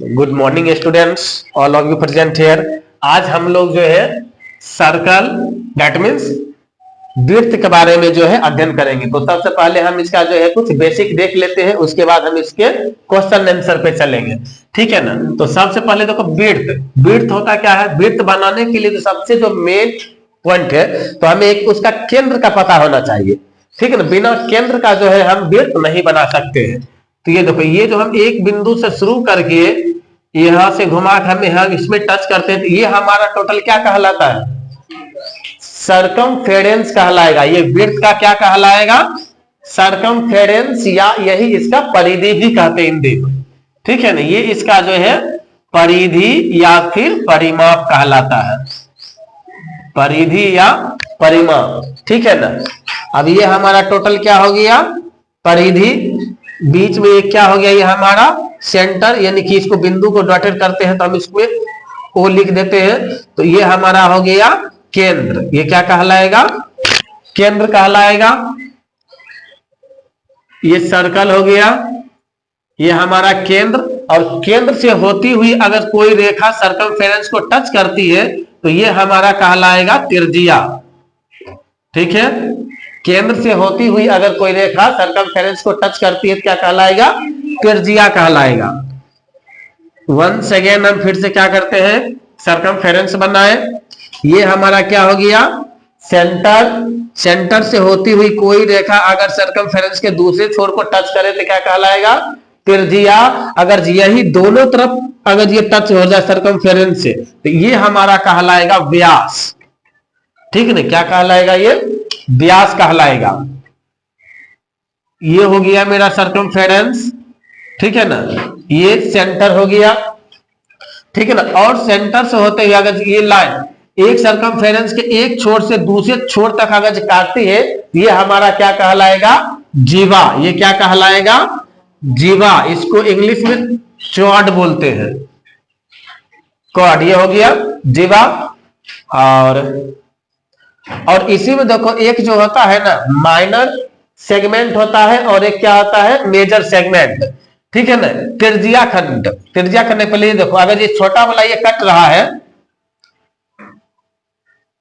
Good morning students, all of you present here. आज हम लोग जो है सर्कल दैट मीन्स वृत्त के बारे में जो है अध्ययन करेंगे। तो सबसे पहले हम इसका जो है कुछ बेसिक देख लेते हैं, उसके बाद हम इसके क्वेश्चन आंसर पे चलेंगे, ठीक है ना। तो सबसे पहले देखो वृत्त, वृत्त होता क्या है। वृत्त बनाने के लिए तो सबसे जो मेन पॉइंट है, तो हमें एक उसका केंद्र का पता होना चाहिए, ठीक है ना। बिना केंद्र का जो है हम वृत्त नहीं बना सकते हैं। तो ये देखो, ये जो हम एक बिंदु से शुरू करके यहां से घुमा के हम यहाँ इसमें टच करते हैं, तो ये हमारा टोटल क्या कहलाता है, सरकमफेरेंस कहलाएगा। ये वृत्त का क्या कहलाएगा, सरकमफेरेंस, या यही इसका परिधि भी कहते हैं हिंदी में, ठीक है ना। ये इसका जो है परिधि या फिर परिमाप कहलाता है, परिधि या परिमाप, ठीक है ना। अब ये हमारा टोटल क्या हो गया, परिधि। बीच में एक क्या हो गया, ये हमारा सेंटर, यानी कि इसको बिंदु को डॉटेड करते हैं तो हम इसमें ओ लिख देते हैं, तो ये हमारा हो गया केंद्र। ये क्या कहलाएगा, केंद्र कहलाएगा। ये सर्कल हो गया, ये हमारा केंद्र। और केंद्र से होती हुई अगर कोई रेखा सर्कमफेरेंस को टच करती है तो ये हमारा कहलाएगा त्रिज्या, ठीक है। केंद्र से होती हुई अगर कोई रेखा सर्कमफेरेंस को टच करती है तो क्या कहलाएगा, त्रिज्या कहलाएगा। वंस अगेन हम फिर से क्या करते हैं, सर्कमफेरेंस बनाए। ये हमारा क्या हो गया, सेंटर। सेंटर से होती हुई कोई रेखा अगर सर्कमफेरेंस के दूसरे छोर को टच करे तो क्या कहलाएगा, त्रिज्या। अगर यही दोनों तरफ अगर ये टच हो जाए सर्कमफेरेंस से तो ये हमारा कहलाएगा व्यास, ठीक है ना। क्या कहलाएगा, ये व्यास कहलाएगा। ये हो गया मेरा सर्कमफेरेंस, ठीक है ना। ये सेंटर हो गया, ठीक है ना। और सेंटर से होते हुए अगर ये लाइन एक सर्कमफेरेंस के एक छोर से दूसरे छोर तक अगर काटती है, ये हमारा क्या कहलाएगा, जीवा। ये क्या कहलाएगा, जीवा। इसको इंग्लिश में चॉर्ड बोलते हैं, कॉर्ड। ये हो गया जीवा। और इसी में देखो एक जो होता है ना माइनर सेगमेंट होता है, और एक क्या होता है, मेजर सेगमेंट, ठीक है ना। त्रिज्या खंड, त्रिज्या खंड पहले देखो, अगर ये छोटा वाला ये कट रहा है,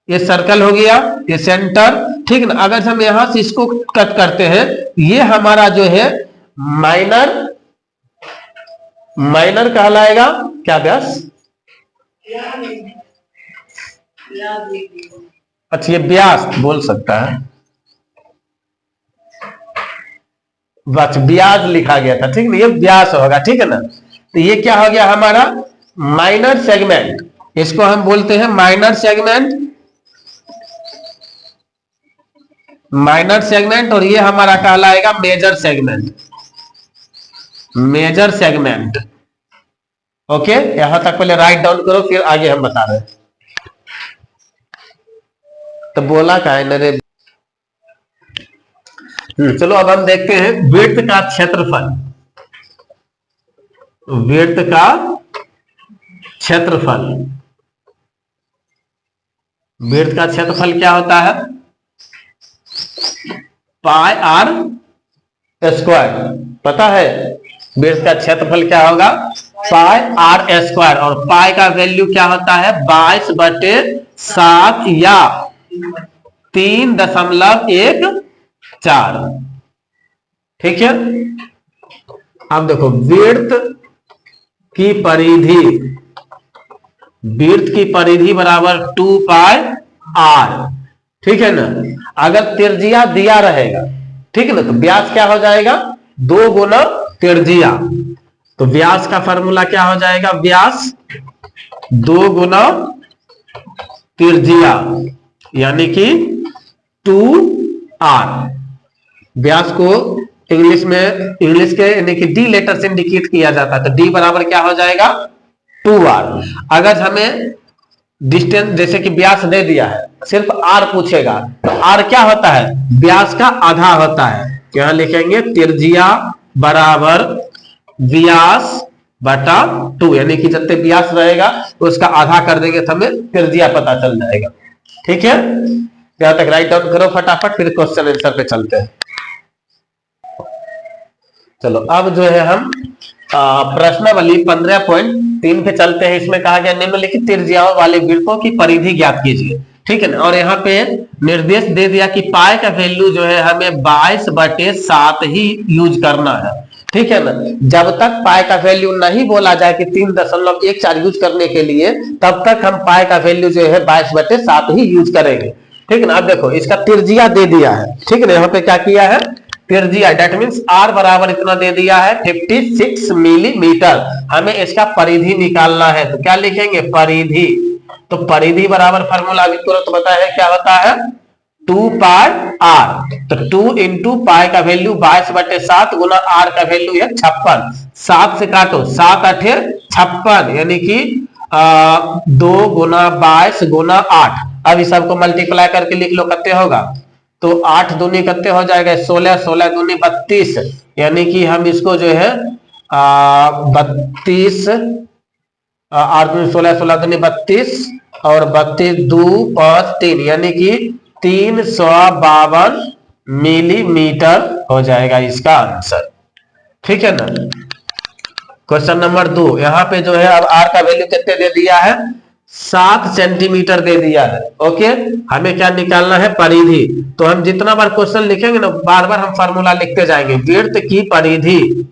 ये सर्कल हो गया, ये सेंटर, ठीक है ना। अगर हम यहां से इसको कट करते हैं, ये हमारा जो है माइनर, माइनर कहलाएगा। क्या व्यास, अच्छा ये व्यास बोल सकता है, बस व्यास लिखा गया था, ठीक है। ये व्यास होगा, ठीक है ना। तो ये क्या हो गया हमारा माइनर सेगमेंट, इसको हम बोलते हैं माइनर सेगमेंट, माइनर सेगमेंट। और ये हमारा कहलाएगा major segment, major segment. Okay, यहां तक पहले राइट डाउन करो, फिर आगे हम बता रहे हैं। तो बोला का है नरे। चलो अब हम देखते हैं वृत्त का क्षेत्रफल। वृत्त का क्षेत्रफल, वृत्त का क्षेत्रफल क्या होता है, पाई आर स्क्वायर। पता है वृत्त का क्षेत्रफल क्या होगा, पाई आर स्क्वायर। और पाई का वैल्यू क्या होता है, 22/7 या 3.14, ठीक है। अब देखो वृत्त की परिधि, वृत्त की परिधि बराबर 2πr, ठीक है ना। अगर त्रिज्या दिया रहेगा, ठीक है ना, तो व्यास क्या हो जाएगा, 2 गुना त्रिज्या। तो व्यास का फॉर्मूला क्या हो जाएगा, व्यास 2 गुना त्रिज्या, यानी कि 2r। व्यास को इंग्लिश में, इंग्लिश के यानी कि डी लेटर से इंडिकेट किया जाता है, तो डी बराबर क्या हो जाएगा, 2r। अगर हमें डिस्टेंस जैसे कि व्यास दे दिया है, सिर्फ r पूछेगा, तो r क्या होता है, व्यास का आधा होता है। यहां लिखेंगे त्रिज्या बराबर व्यास बटा 2, यानी कि जितने व्यास रहेगा तो उसका आधा कर देंगे तो हमें त्रिज्या पता चल जाएगा, ठीक है। यहां तक राइट डाउन करो फटाफट, फिर क्वेश्चन आंसर पे चलते हैं। चलो अब जो है हम प्रश्नावली 15.3 पे चलते हैं। इसमें कहा गया निम्नलिखित त्रिज्याओं वाले वृत्तों की परिधि ज्ञात कीजिए, ठीक है ना। और यहाँ पे निर्देश दे दिया कि पाई का वैल्यू जो है हमें 22/7 ही यूज करना है, ठीक है ना। जब तक पाई का वैल्यू नहीं बोला जाए कि 3.14 यूज करने के लिए, तब तक हम पाई का वैल्यू जो है 22/7 ही यूज करेंगे, ठीक है ना। अब देखो इसका त्रिज्या दे दिया है, ठीक है ना। यहाँ पे क्या किया है, त्रिज्या, डेट मीन्स आर बराबर इतना दे दिया है 56 मिलीमीटर। हमें इसका परिधि निकालना है, तो क्या लिखेंगे, परिधि। तो परिधि बराबर फार्मूला अभी तुरंत पता है क्या होता है, 2 पाई आर। तो 2 इंटू पाई का वैल्यू 22/7 गुना आर का वैल्यू है 56। 7 से काटो, 7 8 56, यानी कि 2 गुना 22 गुना 8। अब इस सबको मल्टीप्लाई करके लिख लो, कितने होगा। तो 8 दूनी कितने हो जाएगा, 16, 16 दूनी 32, यानी कि हम इसको जो है 32, 8 दूनी 16, 16 दूनी 32 और 32 2 5 3, यानी कि 352 मिलीमीटर हो जाएगा इसका आंसर, ठीक है ना। क्वेश्चन नंबर 2, यहाँ पे जो है अब आर का वैल्यू कितने दे दिया है, 7 सेंटीमीटर दे दिया है। ओके, हमें क्या निकालना है, परिधि। तो हम जितना बार क्वेश्चन लिखेंगे ना, बार बार हम फार्मूला लिखते जाएंगे, वृत्त की परिधि,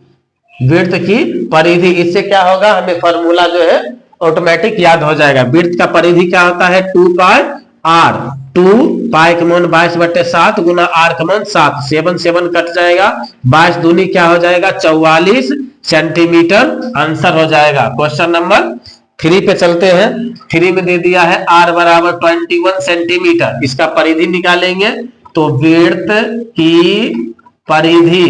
वृत्त की परिधि। इससे क्या होगा, हमें फार्मूला जो है ऑटोमेटिक याद हो जाएगा। वृत्त का परिधि क्या होता है, 2 पाई आर। 2 पाई का मान 22/7 गुना आर का मान 7, 7 7 कट जाएगा, 22 दूनी क्या हो जाएगा, 44 सेंटीमीटर आंसर हो जाएगा। क्वेश्चन नंबर 3 पे चलते हैं। 3 में दे दिया है आर बराबर 21 सेंटीमीटर। इसका परिधि निकालेंगे, तो वृत्त की परिधि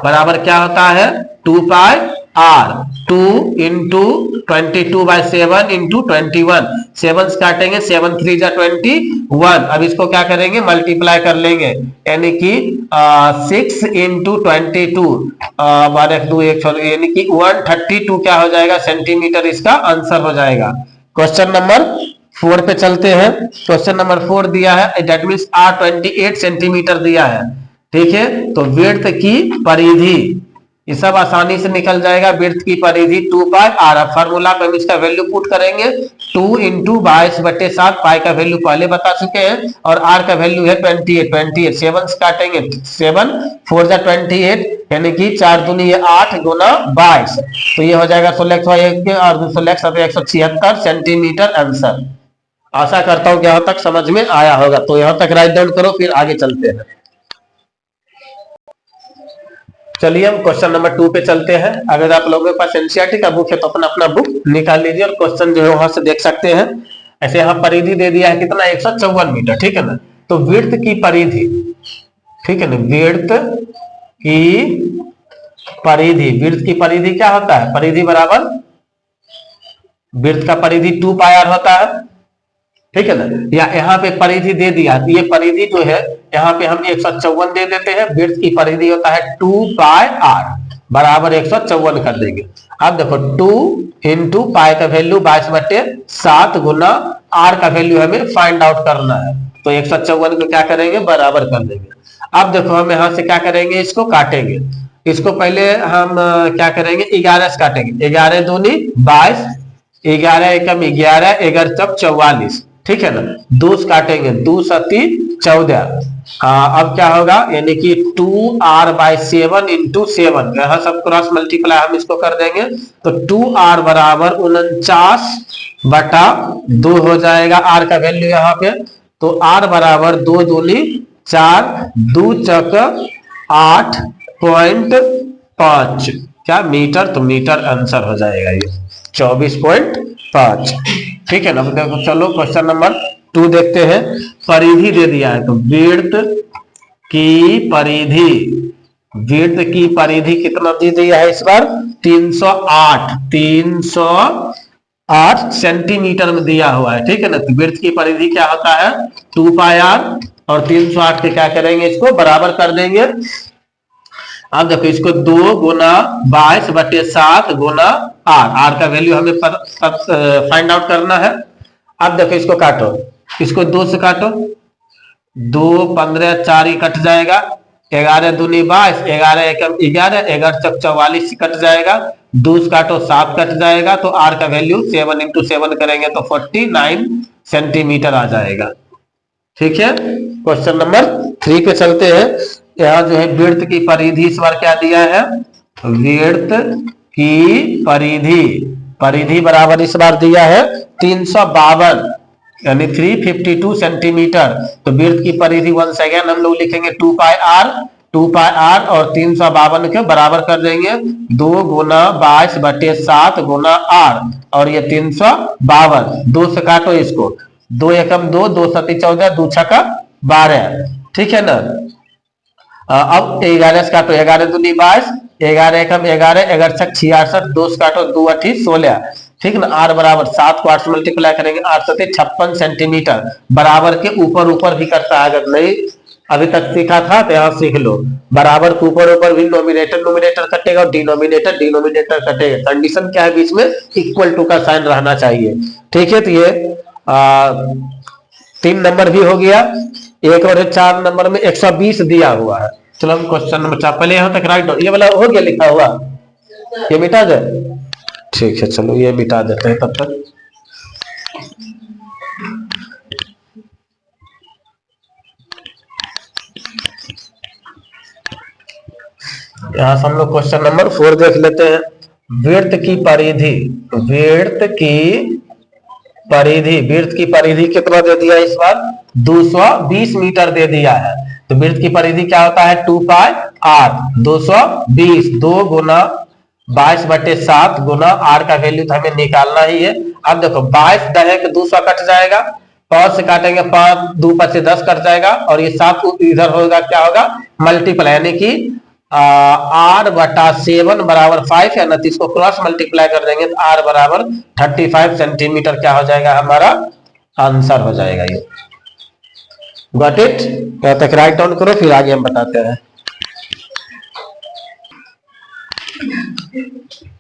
बराबर क्या होता है, 2 पाई आर। 2 इंटू 22/7 इंटू 21, 7 काटेंगे, 7 3 जा 21। अब इसको क्या करेंगे, मल्टीप्लाई कर लेंगे, यानी कि 6 इंटू 22, 12 2 1, यानी कि 132 क्या हो जाएगा, सेंटीमीटर इसका आंसर हो जाएगा। क्वेश्चन नंबर 4 पे चलते हैं। क्वेश्चन नंबर 4 दिया है, दैट मीन्स आर 28 सेंटीमीटर दिया है, ठीक है। तो वृत्त की परिधि, ये सब आसानी से निकल जाएगा। वृत्त की परिधि 2 पाई आर। फार्मूला में हम इसका वैल्यू पुट करेंगे, 2 इंटू 22/7, पाई का वैल्यू पहले बता चुके हैं, और आर का वैल्यू है 28, 28, 7 काटेंगे, 7 4 जा 28, यानी कि 4 दूनी ये 8 गुना 22, तो ये हो जाएगा 16 और 176 सेंटीमीटर आंसर। आशा करता हूं कि यहां तक समझ में आया होगा, तो यहां तक राइट डाउन करो, फिर आगे चलते हैं। चलिए हम क्वेश्चन नंबर 2 पे चलते हैं। अगर आप लोगों के पास एनसीईआरटी का बुक है तो अपना बुक निकाल लीजिए और क्वेश्चन जो है वहां से देख सकते हैं। ऐसे यहाँ परिधि दे दिया है कितना, 154 मीटर, ठीक है ना। तो वृत्त की परिधि, ठीक है ना, वृत्त की परिधि, वृत्त की परिधि क्या होता है, परिधि बराबर, वृत्त का परिधि 2 पाई आर होता है, ठीक है ना। या यहाँ पे परिधि दे दिया, ये परिधि जो है यहाँ पे हम 154 दे देते हैं। वृत्त की परिधि होता है 2 पाई आर बराबर 154 कर देंगे। अब देखो 2 इंटू पाई का वैल्यू 22/7 गुना आर का वैल्यू हमें फाइंड आउट करना है, तो 154 को क्या करेंगे, बराबर कर देंगे। अब देखो हम यहाँ से क्या करेंगे, इसको काटेंगे। इसको पहले हम क्या करेंगे, 11 से काटेंगे, 11 दूनी 22, 11 एकम 11, 11 चौक 44, ठीक है ना। 2 से काटेंगे, 2 7 14। अब क्या होगा, यानी कि 2r/7 इंटू 7, यहां सब क्रॉस मल्टीप्लाई हम इसको कर देंगे, तो 2r बराबर 49/2 हो जाएगा आर का वैल्यू यहाँ पे। तो r बराबर 2 दूनी 4, 2 चौक 8.5 क्या मीटर, तो मीटर आंसर हो जाएगा ये 24.5, ठीक है ना। देखो चलो क्वेश्चन नंबर 2 देखते हैं। परिधि दे दिया है, तो वृत्त की परिधि, वृत्त की परिधि कितना दे दिया है इस बार, 308 सेंटीमीटर में दिया हुआ है, ठीक है ना। तो वृत्त की परिधि क्या होता है, 2 पाई आर, और 308 के क्या करेंगे, इसको बराबर कर देंगे। अब देखो इसको 2 गुना 22/7 गुना आर, आर का वैल्यू हमें फाइंड आउट करना है। अब देखो इसको काटो, इसको 2 से काटो, 2 15 4 ही कट जाएगा, 11 दूनी 22, 11 एकम 11, 11 चक 44 कट जाएगा, 2 काटो 7 कट जाएगा, तो आर का वैल्यू 7 इंटू 7 करेंगे तो 49 सेंटीमीटर आ जाएगा। ठीक है, क्वेश्चन नंबर 3 पे चलते हैं। यहाँ जो है विड्थ की परिधि इस बार क्या दिया है, विड्थ की परिधि, परिधि बराबर इस बार दिया है 352 यानी 352 सेंटीमीटर। तो विड्थ की परिधि वंस अगेन हम लोग लिखेंगे 2 पाई आर और 352 के बराबर कर देंगे 2 गुना 22/7 गुना आर, और ये 352, 2 से काटो इसको, 2 एकम 2, 2 सती 14, 2 छका 12। ठीक है ना। अब 11 से काटो, 11 दूनी 22, 11 एकम 11, 11 छक 66, 2 से काटो 2 अठी 16। ठीक ना। आर बराबर 7 को 8 से मल्टीप्लाई करेंगे, 8 सते 56 सेंटीमीटर। बराबर के ऊपर ऊपर भी करता है, अगर नहीं अभी तक सीखा था तो यहाँ सीख लो। बराबर के ऊपर ऊपर भी नोमिनेटर कटेगा और डिनोमिनेटर कटेगा। कंडीशन क्या है बीच में, इक्वल टू का साइन रहना चाहिए। ठीक है, तो ये 3 नंबर भी हो गया। एक और 4 नंबर में 120 दिया हुआ है। चलो हम क्वेश्चन नंबर 4 पहले यहां तक राइट, ये वाला हो गया लिखा हुआ, ये मिटा दे। ठीक है, चलो ये मिटा देते हैं तब तक। यहां से हम लोग क्वेश्चन नंबर 4 देख लेते हैं। विड्थ की परिधि, विड्थ की परिधि कितना दे दिया इस बार, 220 मीटर दे दिया है। तो विड्थ की परिधि क्या होता है, 2 पाई आर 220, 2 गुना 22/7 गुना आर का वैल्यू तो हमें निकालना ही है। अब देखो 22 दहे के 200 कट जाएगा, 5 से काटेंगे 5, 2 5 से 10 कट जाएगा, और ये 7 इधर होगा, क्या होगा मल्टीप्लाई, यानी कि r/7 बराबर 5 है ना, तो इसको क्रॉस मल्टीप्लाई कर देंगे तो r बराबर 35 सेंटीमीटर क्या हो जाएगा, हमारा आंसर हो जाएगा ये। Got it. यहाँ तक राइट डाउन करो, फिर आगे हम बताते हैं।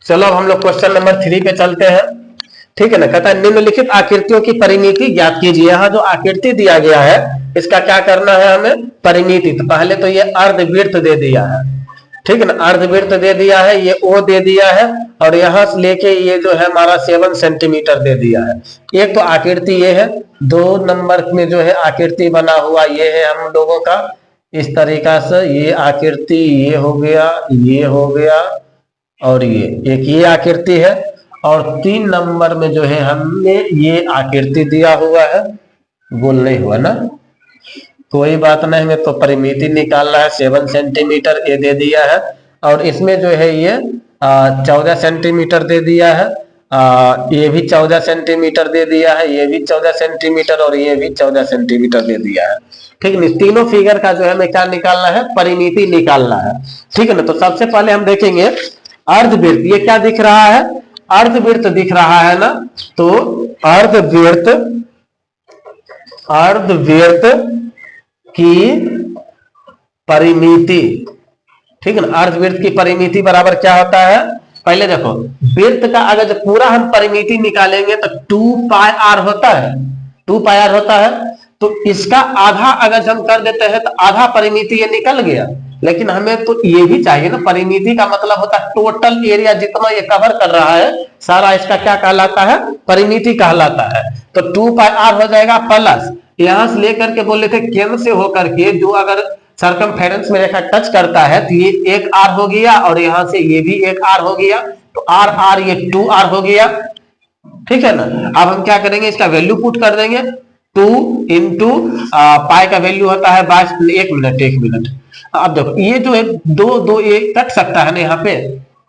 चलो अब हम लोग क्वेश्चन नंबर 3 पे चलते हैं। ठीक है ना। कहता है निम्नलिखित आकृतियों की परिमिति ज्ञात कीजिए। यहाँ जो आकृति दिया गया है इसका क्या करना है हमें, परिमिति। तो पहले तो ये अर्धवृत्त दे दिया है, ठीक है ना, अर्धवृत्त दे दिया है, ये ओ दे दिया है, और यहां से लेके ये जो है हमारा 7 सेंटीमीटर दे दिया है। एक तो आकृति ये है, 2 नंबर में जो है आकृति बना हुआ ये है हम लोगों का इस तरीका से, ये आकृति ये हो गया, ये हो गया, और ये एक ये आकृति है, और 3 नंबर में जो है हमने ये आकृति दिया हुआ है, गोल नहीं हुआ ना, कोई बात नहीं, हमें तो परिमिति निकालना है। 7 सेंटीमीटर ये दे दिया है, और इसमें जो है ये 14 सेंटीमीटर दे दिया है, ये भी 14 सेंटीमीटर दे दिया है, ये भी 14 सेंटीमीटर, और ये भी 14 सेंटीमीटर दे दिया है। ठीक है, तीनों फिगर का जो है हमें क्या निकालना है, परिमिति निकालना है। ठीक है ना। तो सबसे पहले हम देखेंगे अर्धवृत्त, ये क्या दिख रहा है, अर्धवृत्त दिख रहा है ना, तो अर्धवृत्त की परिमिति, ठीक है ना, अर्धवृत्त की परिमिति बराबर क्या होता है, पहले देखो वृत्त का अगर जब पूरा हम परिमिति निकालेंगे तो 2 पाई आर होता है, 2 पाई आर होता है, तो इसका आधा अगर हम कर देते हैं तो आधा परिमिति ये निकल गया। लेकिन हमें तो ये भी चाहिए ना, परिमिति का मतलब होता है टोटल एरिया जितना ये कवर कर रहा है सारा, इसका क्या कहलाता है, परिमिति कहलाता है। तो 2 पाई आर हो जाएगा, प्लस यहां से लेकर के बोले थे केंद्र से होकर के जो अगर सरकमफेरेंस में रेखा टच करता है तो ये 1 आर हो गया, और यहां से ये भी 1 आर हो गया, तो आर आर ये 2 आर हो गया। ठीक है ना। अब हम क्या करेंगे, इसका वैल्यू पुट कर देंगे, 2 इंटू पाई का वैल्यू होता है 22, 1 मिनट। अब देखो ये जो है 2 2 1 कट सकता है ना, यहाँ पे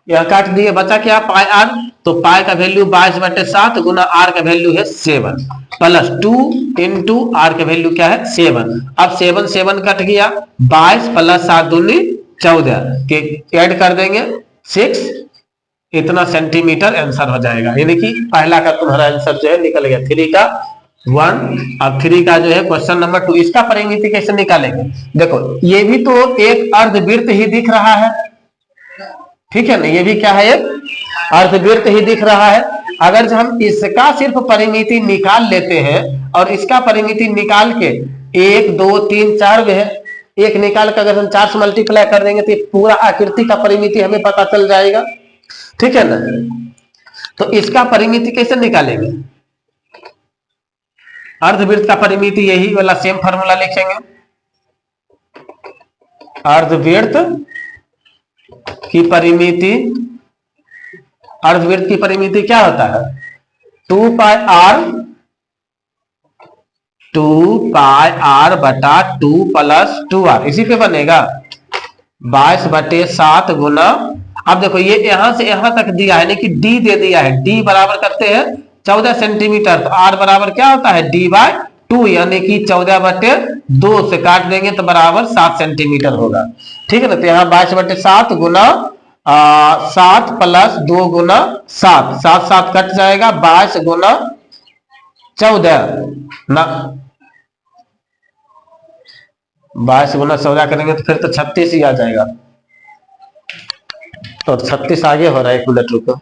यह काट दिए, बचा क्या, पाई आर, तो पाई का वैल्यू 22/7 गुना आर का वैल्यू है 7, प्लस 2 इंटू आर का वैल्यू क्या है 7। अब 7 7 कट गया, 22 प्लस 7 दूनी 14 के ऐड कर देंगे 6, इतना सेंटीमीटर आंसर हो जाएगा। यानी कि पहला का तुम्हारा आंसर जो है निकल गया 3 का 1। अब 3 का जो है क्वेश्चन नंबर 2, इसका परिमिति कैसे निकालेंगे, देखो ये भी तो एक अर्धवृत्त ही दिख रहा है, ठीक है ना, ये भी क्या है, एक अर्धवृत्त ही दिख रहा है। अगर जो हम इसका सिर्फ परिमिति निकाल लेते हैं और इसका परिमिति निकाल के 1 2 3 4 है, एक निकाल कर अगर हम 4 से मल्टीप्लाई कर देंगे तो पूरा आकृति का परिमिति हमें पता चल जाएगा, ठीक है ना। तो इसका परिमिति कैसे निकालेंगे, अर्धवृत्त का परिमिति यही वाला सेम फार्मूला लिखेंगे। अर्धवृत्त की परिमिति, अर्धवृत्त की परिमिति क्या होता है, 2 पाई आर बटा 2 प्लस 2r, इसी पे बनेगा 22/7 गुना, अब देखो ये यहां से यहां तक दिया है, कि डी दे दिया है, डी बराबर करते हैं 14 सेंटीमीटर, तो आर बराबर क्या होता है d/2, यानी कि 14/2 से काट देंगे तो बराबर 7 सेंटीमीटर होगा, ठीक है ना। तो यहाँ 22/7 गुना 7 प्लस 2 गुना 7, 7 7 कट जाएगा, 22 गुना 14 ना, 22 गुना 14 करेंगे तो फिर तो 36 ही आ जाएगा, तो 36 आगे हो रहा है, 1 मिनट रुको।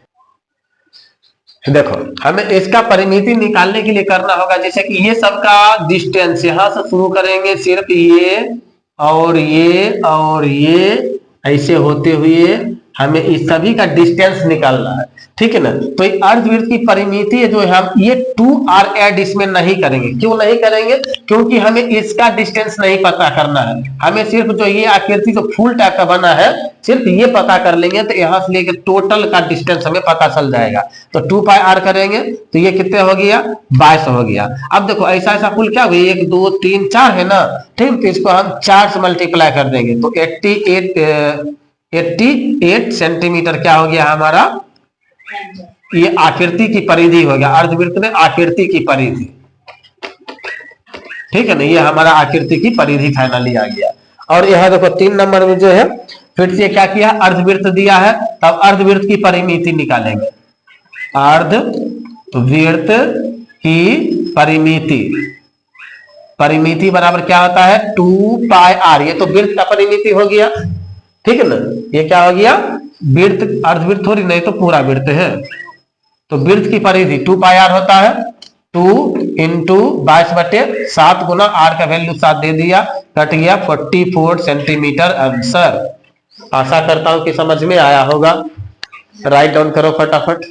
देखो हमें इसका परिमिति निकालने के लिए करना होगा, जैसे कि ये सबका डिस्टेंस यहां से शुरू करेंगे, सिर्फ ये और ये और ये ऐसे होते हुए हमें इस सभी का डिस्टेंस निकालना है, ठीक है ना। तो अर्धवृत्त की परिमिति है जो हम ये 2r ऐड इसमें नहीं करेंगे, क्यों नहीं करेंगे, क्योंकि हमें इसका डिस्टेंस नहीं पता करना है, हमें सिर्फ जो ये आकृति जो फुल टाइप का बना है सिर्फ ये पता कर लेंगे, तो यहां से लेकर टोटल का डिस्टेंस हमें पता चल जाएगा। तो 2 पाई r करेंगे तो ये कितने हो गया, 22 हो गया। अब देखो ऐसा ऐसा कुल क्या हुई, 1 2 3 4 है ना, ठीक, तो इसको हम 4 से मल्टीप्लाई कर देंगे तो 88 सेंटीमीटर क्या हो गया हमारा, ये आकृति की परिधि हो गया, अर्धवृत्त में आकृति की परिधि, ठीक है ना, ये हमारा आकृति की परिधि फाइनली आ गया। और यह देखो 3 नंबर में जो है फिर से क्या किया, अर्धवृत्त दिया है, तब अर्धवृत्त की परिमिति निकालेंगे, अर्धवृत्त की परिमिति, परिमिति बराबर क्या होता है 2 पाई r, ये तो वृत्त का परिमिति हो गया, ठीक है ना, ये क्या हो गया वृत्त, अर्धवृत्त थोड़ी नहीं तो पूरा वृत्त है, तो वृत्त की परिधि 2 पाई r होता है, 2 इंटू 22/7 गुना r का वैल्यू 7 दे दिया, कट गया 44 सेंटीमीटर आंसर। आशा करता हूं कि समझ में आया होगा, राइट डाउन करो फटाफट।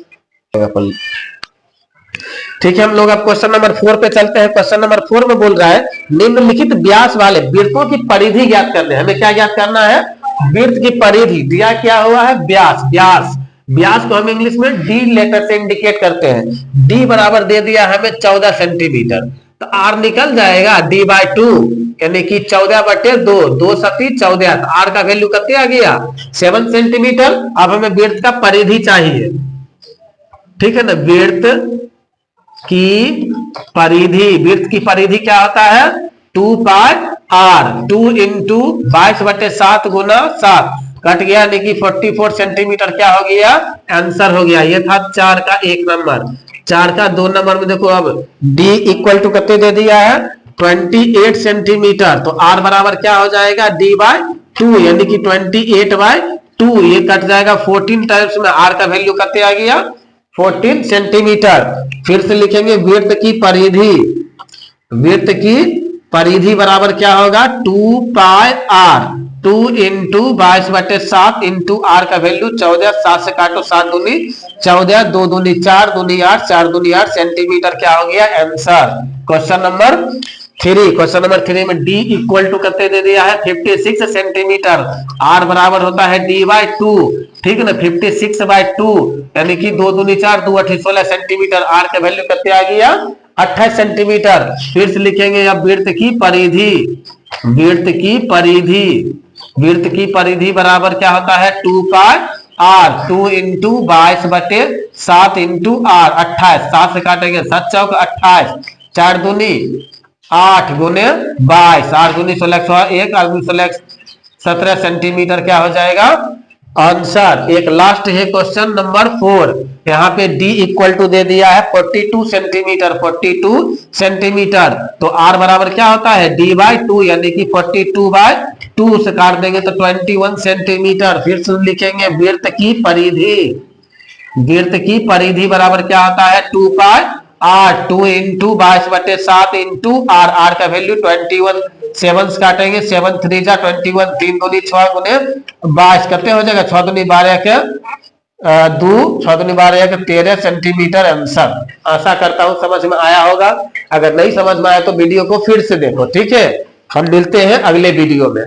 ठीक है, हम लोग अब क्वेश्चन नंबर 4 पे चलते हैं। क्वेश्चन नंबर 4 में बोल रहा है निम्नलिखित व्यास वाले वृत्तों की परिधि ज्ञात करने, हमें क्या ज्ञात करना है, वृत्त की परिधि, दिया क्या हुआ है व्यास, व्यास, व्यास को हम इंग्लिश में डी लेटर से इंडिकेट करते हैं, डी बराबर दे दिया हमें 14 सेंटीमीटर, तो आर निकल जाएगा d/2, यानी कि 14/2, 2 सती 14, तो आर का वैल्यू कितने आ गया 7 सेंटीमीटर। अब हमें वृत्त का परिधि चाहिए, ठीक है ना, वृत्त की परिधि, वृत्त की परिधि क्या होता है 2 पाई r, 2 इंटू 22/7 गुना 7, कट गया, यानी कि 44 सेंटीमीटर क्या हो गया आंसर हो गया। ये था 4 का 1 नंबर। 4 का 2 नंबर में देखो अब d इक्वल टू कितने दे दिया है 28 सेंटीमीटर, तो r बराबर क्या हो जाएगा d/2, यानी कि 28/2, ये कट जाएगा 14 टाइम्स में, r का वैल्यू कितने आ गया 14 सेंटीमीटर। फिर से लिखेंगे वृत्त की परिधि, वृत्त की परिधि बराबर क्या होगा 2 पाई r, 2 इंटू 22/7 इंटू r का वैल्यू 14, 7 से काटो 7 दूनी 14, 2 दूनी 4, दूनी 8, 4 दूनी 8 सेंटीमीटर क्या हो गया answer. Question number 3, question number 3 में d इक्वल टू कितने दे दिया है 56 सेंटीमीटर, r बराबर होता है d/2, ठीक है ना, 56/2, यानी कि 2 दूनी 4, 2 8 16 सेंटीमीटर, r का वैल्यू कितने आ गया 28 सेंटीमीटर। फिर से लिखेंगे अब वृत्त की परिधि, वृत्त की परिधि, वृत्त की परिधि बराबर क्या होता है 2 पाई r, 2 इंटू 22/7 इंटू r, 28, 7 से काटेंगे 7 चौक 28, 4 दूनी 8 गुने 22, 8 दूनी 16, 1 8 दूनी 16, 17 सेंटीमीटर क्या हो जाएगा आंसर। एक लास्ट है क्वेश्चन नंबर 4, यहाँ पे d इक्वल टू दे दिया है 42 सेंटीमीटर, 42 सेंटीमीटर, तो r बराबर क्या होता है d/2, यानी कि 42/2 से काट देंगे तो 21 सेंटीमीटर। फिर से लिखेंगे वृत्त की परिधि, वृत्त की परिधि बराबर क्या होता है 2 पाई 8 2 इंटू 22/7 इंटू आर का वैल्यू 21 7 काटेंगे 7 3 जा 21 3 दूनी 6 गुने 22 कितने हो जाएगा 6 दूनी 12 के 2 6 दूनी 12 के 13 सेंटीमीटर आंसर। आशा करता हूं समझ में आया होगा। अगर नहीं समझ में आया तो वीडियो को फिर से देखो, ठीक है। हम मिलते हैं अगले वीडियो में।